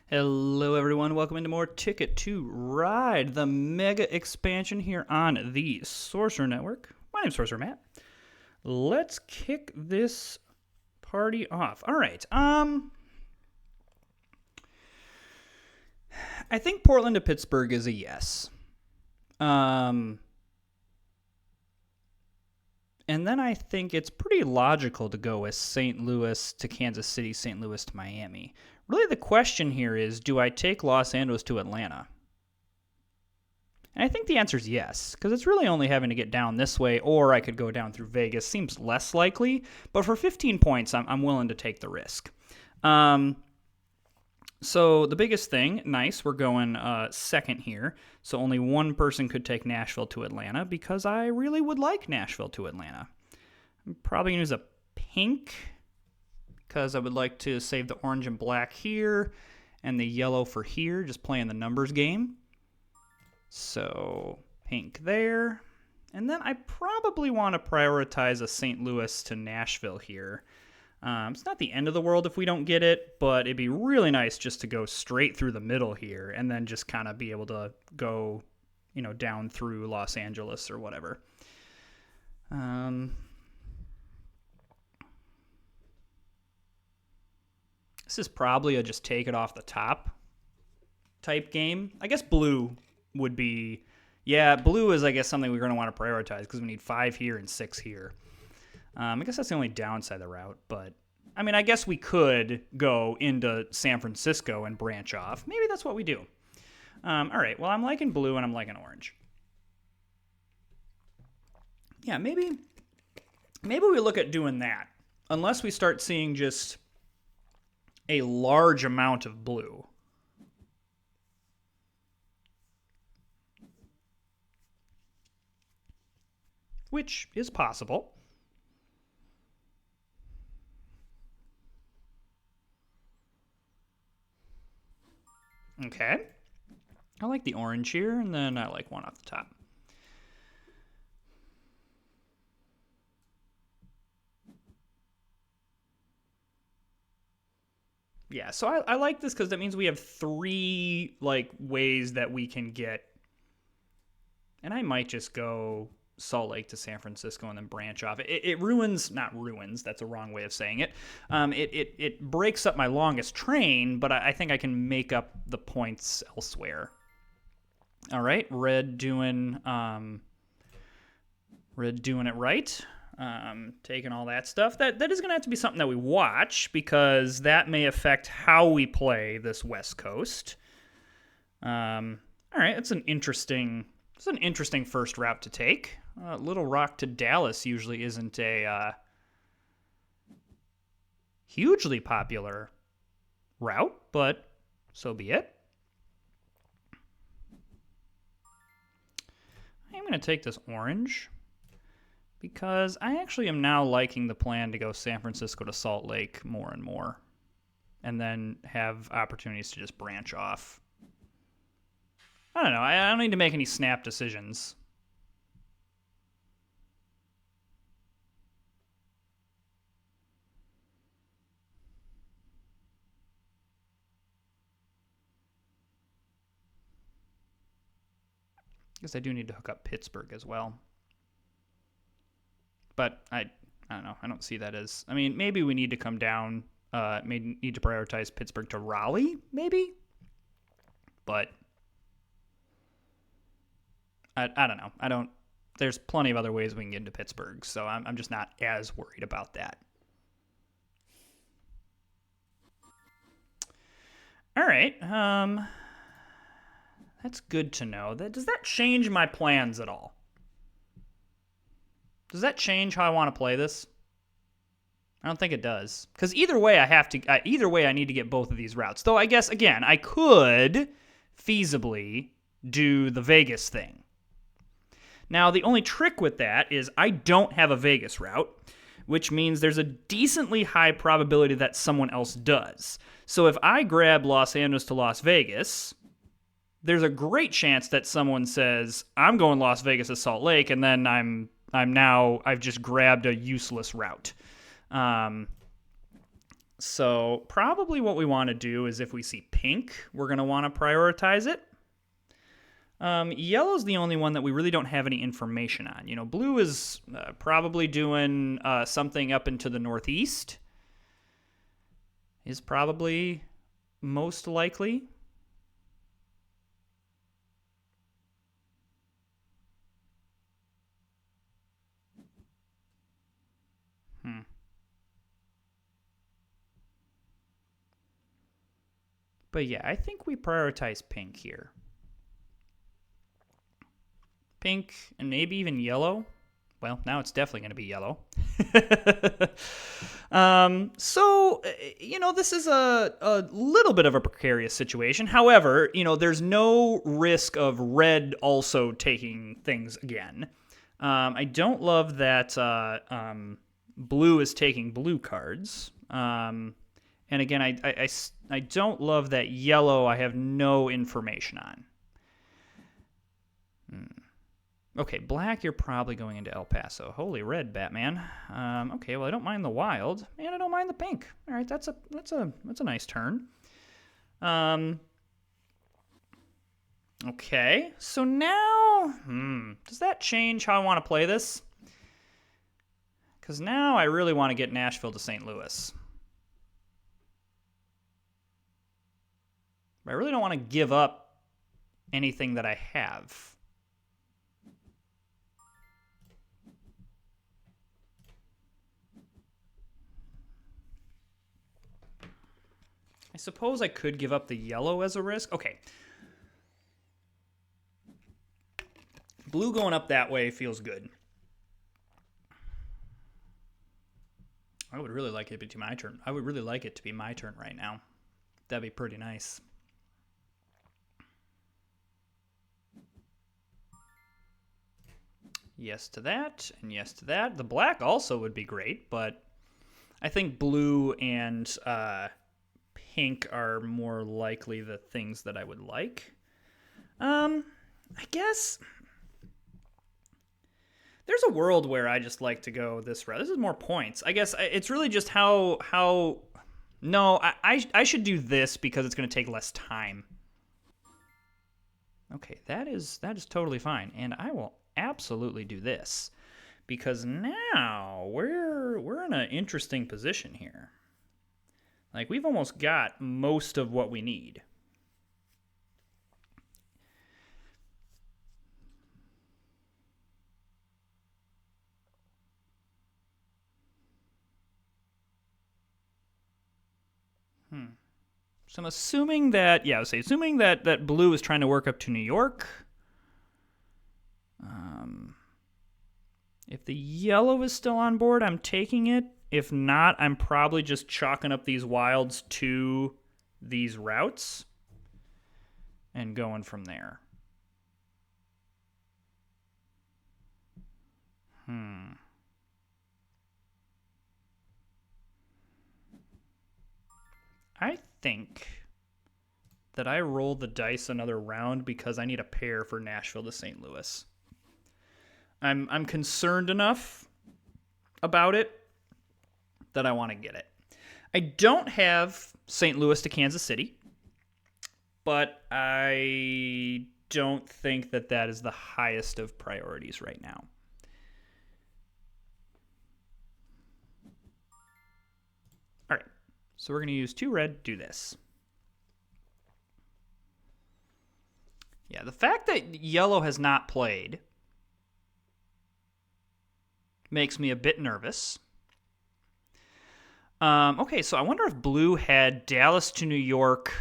Hello, everyone. Welcome into more Ticket to Ride, the mega expansion here on the Sorcerer Network. My name's Sorcerer Matt. Let's kick this party off. All right. I think Portland to Pittsburgh is a yes. And then I think it's pretty logical to go with St. Louis to Kansas City, St. Louis to Miami. Really, the question here is, do I take Los Angeles to Atlanta? And I think the answer is yes, because it's really only having to get down this way, or I could go down through Vegas. Seems less likely, but for 15 points, I'm willing to take the risk. So the biggest thing, nice, we're going second here. So only one person could take Nashville to Atlanta because I really would like Nashville to Atlanta. I'm probably going to use a pink because I would like to save the orange and black here and the yellow for here, just playing the numbers game. So pink there. And then I probably want to prioritize a St. Louis to Nashville here. It's not the end of the world if we don't get it, but it'd be really nice just to go straight through the middle here and then just kind of be able to go, down through Los Angeles or whatever. This is probably a just take it off the top type game. I guess blue would be, blue is, I guess, something we're going to want to prioritize because we need 5 here and 6 here. I guess that's the only downside of the route, but I guess we could go into San Francisco and branch off. Maybe that's what we do. All right, well, I'm liking blue and I'm liking orange. Yeah, maybe we look at doing that, unless we start seeing just a large amount of blue. Which is possible. Okay. I like the orange here, and then I like one off the top. Yeah, so I like this because that means we have 3 ways that we can get. And I might just go Salt Lake to San Francisco and then branch off. It ruins, not ruins, that's a wrong way of saying it. It breaks up my longest train, but I think I can make up the points elsewhere. All right, red doing it right. Taking all that stuff. That is going to have to be something that we watch because that may affect how we play this West Coast. All right, that's an interesting first route to take. Little Rock to Dallas usually isn't a hugely popular route, but so be it. I'm going to take this orange because I actually am now liking the plan to go San Francisco to Salt Lake more and more, and then have opportunities to just branch off. I don't know. I don't need to make any snap decisions. I guess I do need to hook up Pittsburgh as well. But I don't know. I don't see that as... maybe we need to come down. Maybe need to prioritize Pittsburgh to Raleigh, maybe? But I don't know. There's plenty of other ways we can get into Pittsburgh, so I'm just not as worried about that. All right. That's good to know. Does that change my plans at all? Does that change how I want to play this? I don't think it does. Because either way, I need to get both of these routes. Though I guess, again, I could feasibly do the Vegas thing. Now, the only trick with that is I don't have a Vegas route, which means there's a decently high probability that someone else does. So if I grab Los Angeles to Las Vegas, there's a great chance that someone says, I'm going Las Vegas to Salt Lake, and then I've just grabbed a useless route. So probably what we want to do is if we see pink, we're going to want to prioritize it. Yellow's the only one that we really don't have any information on. You know, blue is probably doing something up into the northeast. Is probably most likely. But yeah, I think we prioritize pink here. Pink and maybe even yellow. Well, now it's definitely going to be yellow. So, you know, this is a little bit of a precarious situation. However, you know, there's no risk of red also taking things again. I don't love that blue is taking blue cards. And again, I don't love that yellow I have no information on. Okay, black, you're probably going into El Paso. Holy red, Batman. Okay, well, I don't mind the wild, and I don't mind the pink. All right, that's a nice turn. Okay, so now, does that change how I want to play this? Because now I really want to get Nashville to St. Louis. But I really don't want to give up anything that I have. I suppose I could give up the yellow as a risk. Okay. Blue going up that way feels good. I would really like it to be my turn. I would really like it to be my turn right now. That'd be pretty nice. Yes to that, and yes to that. The black also would be great, but I think blue and pink are more likely the things that I would like. I guess there's a world where I just like to go this route. This is more points. I guess it's really just how. No, I should do this because it's going to take less time. Okay, that is totally fine, and I will absolutely do this because now we're in an interesting position here. Like, we've almost got most of what we need. So I'm assuming that, assuming that blue is trying to work up to New York. If the yellow is still on board, I'm taking it. If not, I'm probably just chalking up these wilds to these routes and going from there. I think that I roll the dice another round because I need a pair for Nashville to St. Louis. I'm concerned enough about it that I want to get it. I don't have St. Louis to Kansas City, but I don't think that is the highest of priorities right now. All right, so we're going to use 2 red, do this. Yeah, the fact that yellow has not played makes me a bit nervous. Okay, so I wonder if blue had Dallas to New York,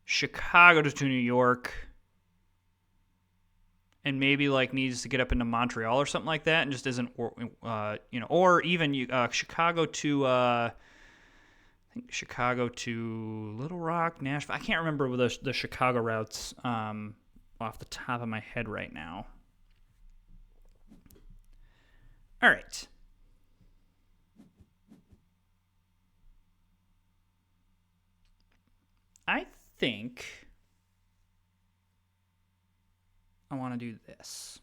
Chicago to New York, and maybe like needs to get up into Montreal or something like that, and just isn't, or even Chicago to, I think Chicago to Little Rock, Nashville. I can't remember the Chicago routes off the top of my head right now. All right. I think I want to do this.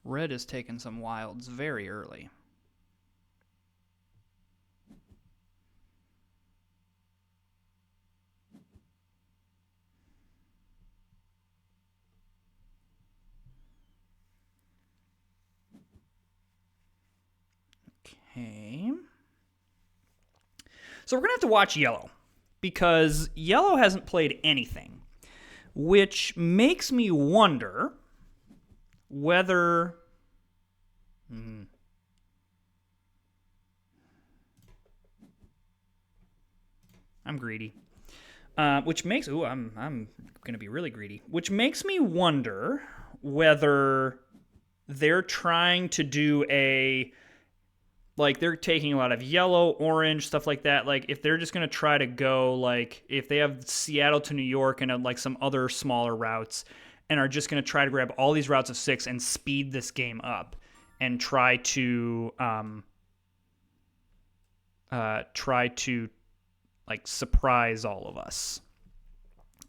Red is taking some wilds very early. Okay. So we're going to have to watch yellow because yellow hasn't played anything, which makes me wonder whether... I'm greedy. Which makes... Ooh, I'm going to be really greedy. Which makes me wonder whether they're trying to do a... Like, they're taking a lot of yellow, orange, stuff like that. Like, if they're just going to try to go, like, if they have Seattle to New York and, like, some other smaller routes and are just going to try to grab all these routes of 6 and speed this game up and try to, like, surprise all of us.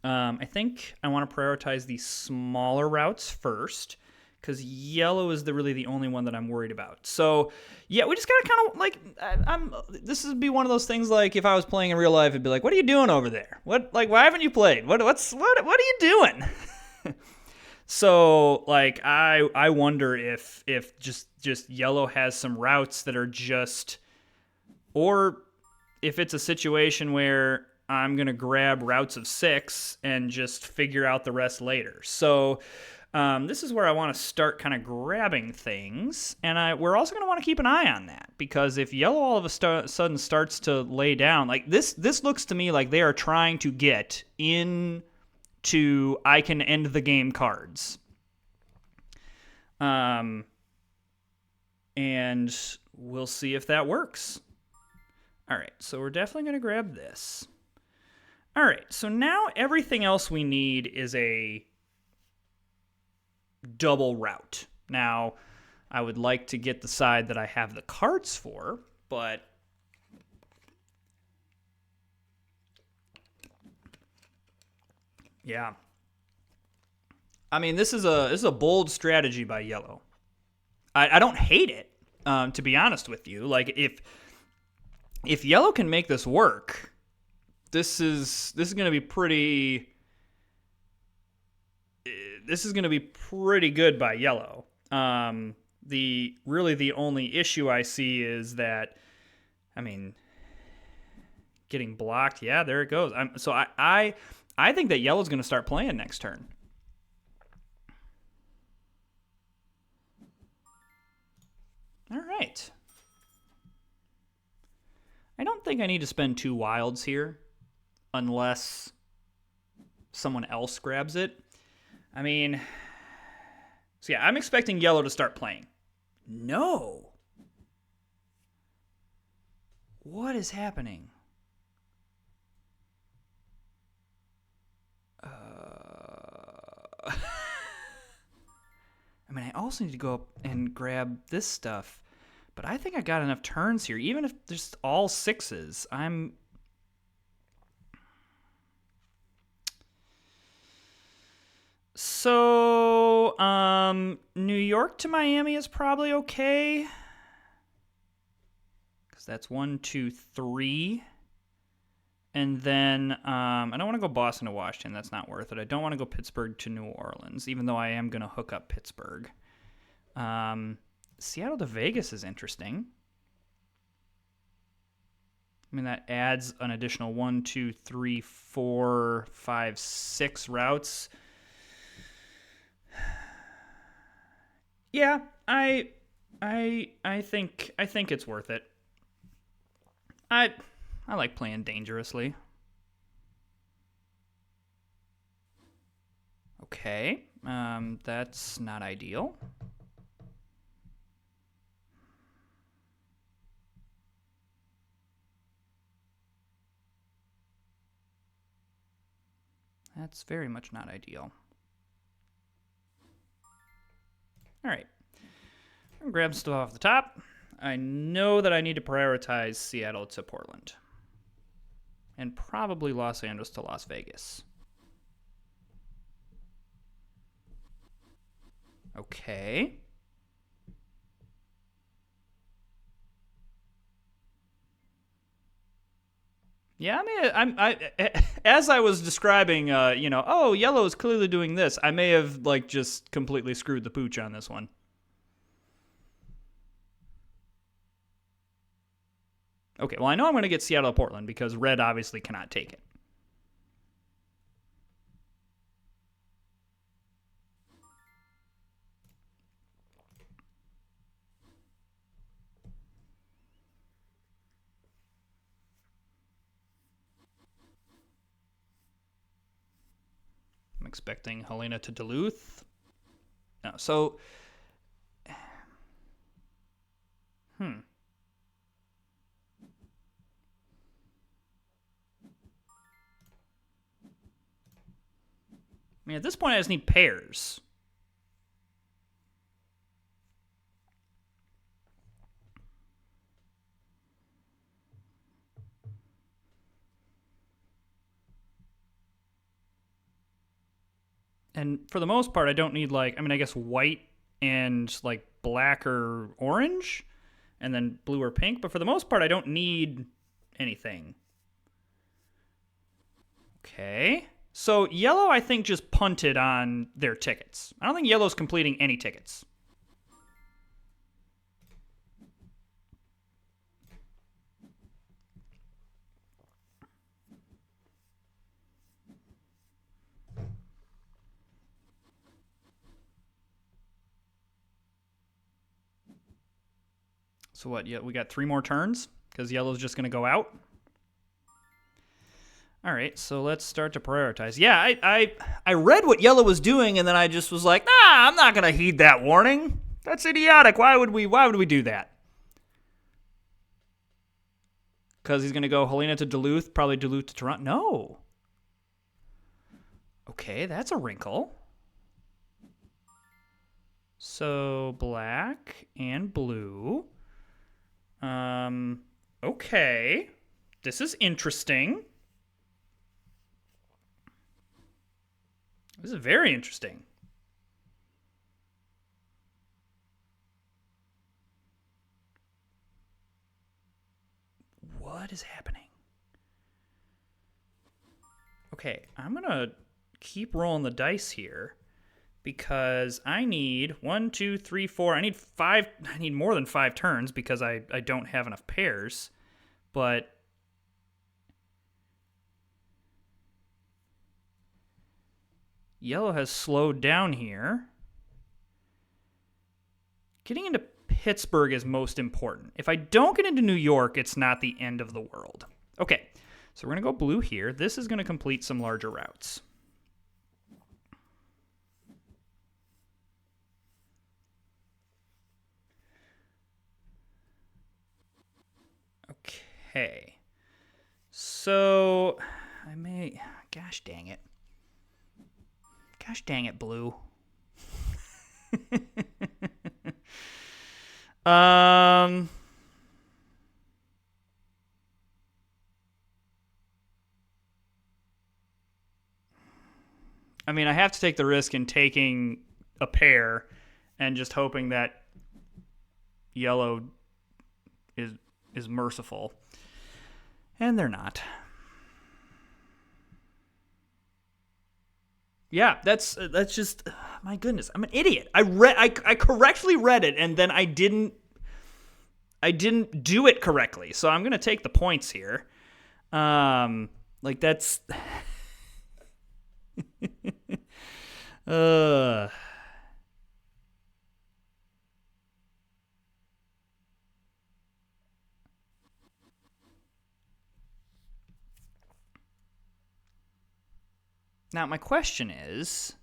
I think I want to prioritize the smaller routes first, because yellow is really the only one that I'm worried about. So, yeah, we just gotta kind of, like, this would be one of those things, like, if I was playing in real life, it'd be like, what are you doing over there? What, like, why haven't you played? What are you doing? So, like, I wonder if just yellow has some routes that are just, or if it's a situation where I'm gonna grab routes of 6 and just figure out the rest later. So, this is where I want to start kind of grabbing things, and we're also going to want to keep an eye on that, because if yellow all of a sudden starts to lay down, like this looks to me like they are trying to get into I can end the game cards. And we'll see if that works. All right, so we're definitely going to grab this. All right, so now everything else we need is a double route. Now, I would like to get the side that I have the cards for, but yeah. I mean, this is a bold strategy by yellow. I don't hate it, to be honest with you. Like, if yellow can make this work, this is going to be pretty. This is going to be pretty good by yellow. The only issue I see is that, I mean, getting blocked. Yeah, there it goes. I think that yellow's going to start playing next turn. All right. I don't think I need to spend 2 wilds here unless someone else grabs it. I mean, so yeah, I'm expecting yellow to start playing. No. What is happening? I mean, I also need to go up and grab this stuff, but I think I got enough turns here. Even if there's all 6s, I'm... So, New York to Miami is probably okay. Because that's 1, 2, 3. And then, I don't want to go Boston to Washington. That's not worth it. I don't want to go Pittsburgh to New Orleans, even though I am going to hook up Pittsburgh. Seattle to Vegas is interesting. I mean, that adds an additional 1, 2, 3, 4, 5, 6 routes. Yeah, I think it's worth it. I like playing dangerously. Okay, that's not ideal. That's very much not ideal. All right. I'm going to grab stuff off the top. I know that I need to prioritize Seattle to Portland. And probably Los Angeles to Las Vegas. Okay. Yeah, as I was describing, oh, yellow is clearly doing this. I may have like just completely screwed the pooch on this one. Okay, well, I know I'm going to get Seattle Portland because red obviously cannot take it. I'm expecting Helena to Duluth. No, so... I mean, at this point, I just need pairs. And for the most part, I don't need I guess white and like black or orange, and then blue or pink. But for the most part, I don't need anything. Okay. So yellow, I think, just punted on their tickets. I don't think yellow's completing any tickets. So what? Yeah, we got 3 more turns because yellow's just going to go out. All right, so let's start to prioritize. Yeah, I read what yellow was doing, and then I just was like, nah, I'm not going to heed that warning. That's idiotic. Why would we do that? Because he's going to go Helena to Duluth, probably Duluth to Toronto. No. Okay, that's a wrinkle. So black and blue. Okay. This is interesting. This is very interesting. What is happening? Okay, I'm going to keep rolling the dice here because I need 1, 2, 3, 4. I need 5. I need more than 5 turns because I don't have enough pairs. But yellow has slowed down here. Getting into Pittsburgh is most important. If I don't get into New York, it's not the end of the world. Okay, so we're going to go blue here. This is going to complete some larger routes. Okay. So, gosh dang it. Gosh dang it, blue. I mean, I have to take the risk in taking a pair and just hoping that yellow is merciful. And they're not. Yeah, that's just my goodness. I'm an idiot. I correctly read it and then I didn't do it correctly. So I'm going to take the points here. That's Now, my question is,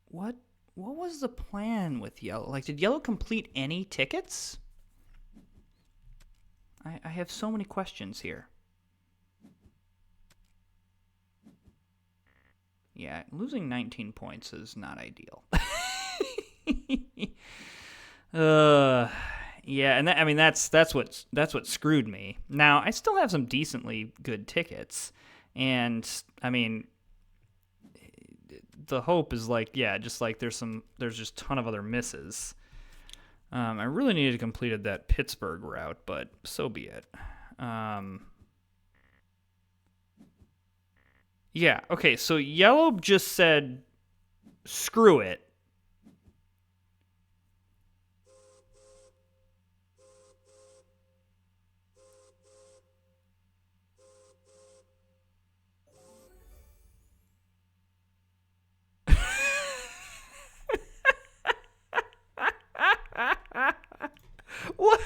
what was the plan with yellow? Did yellow complete any tickets? I have so many questions here. Yeah, losing 19 points is not ideal. Yeah, and that's what screwed me. Now, I still have some decently good tickets, and I mean, the hope is like, yeah, just like there's just a ton of other misses. I really needed to completed that Pittsburgh route, but so be it. Yeah, okay, so yellow just said, screw it. What?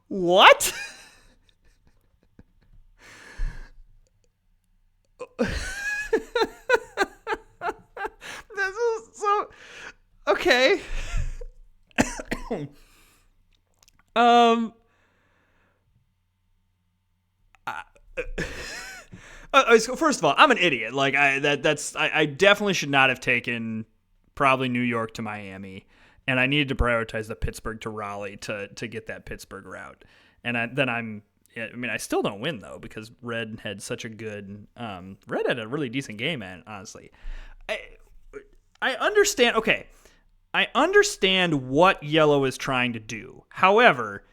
What? This is so okay. um. First of all, I'm an idiot. Like I definitely should not have taken probably New York to Miami, and I needed to prioritize the Pittsburgh to Raleigh to get that Pittsburgh route. And I still don't win though because Red had such a good Red had a really decent game, man. Honestly, I understand. Okay, I understand what yellow is trying to do. However,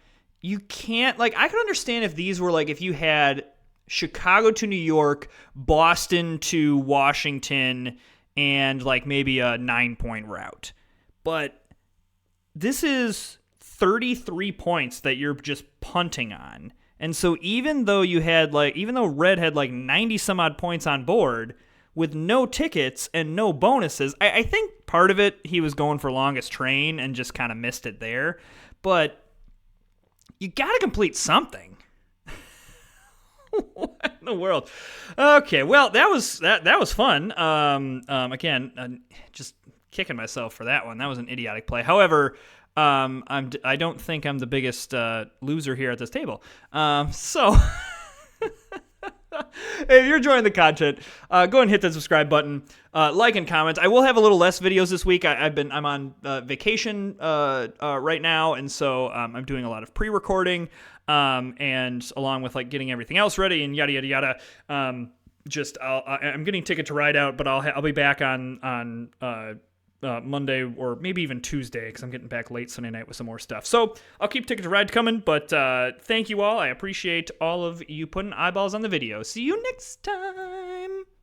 you can't like I could understand if these were like if you had Chicago to New York, Boston to Washington, and like maybe a 9-point route. But this is 33 points that you're just punting on. And so even though Red had like 90 some odd points on board with no tickets and no bonuses, I think part of it he was going for longest train and just kind of missed it there. But you got to complete something. What in the world? Okay, well that was fun. Again, just kicking myself for that one. That was an idiotic play. However, I don't think I'm the biggest loser here at this table. So if you're enjoying the content, go ahead and hit that subscribe button, like and comment. I will have a little less videos this week. I'm on vacation right now, and so I'm doing a lot of pre-recording, and along with like getting everything else ready and yada yada yada. I'm getting ticket to ride out, but I'll be back on Monday or maybe even Tuesday because I'm getting back late Sunday night with some more stuff. So I'll keep Ticket to Ride coming, but thank you all. I appreciate all of you putting eyeballs on the video. See you next time.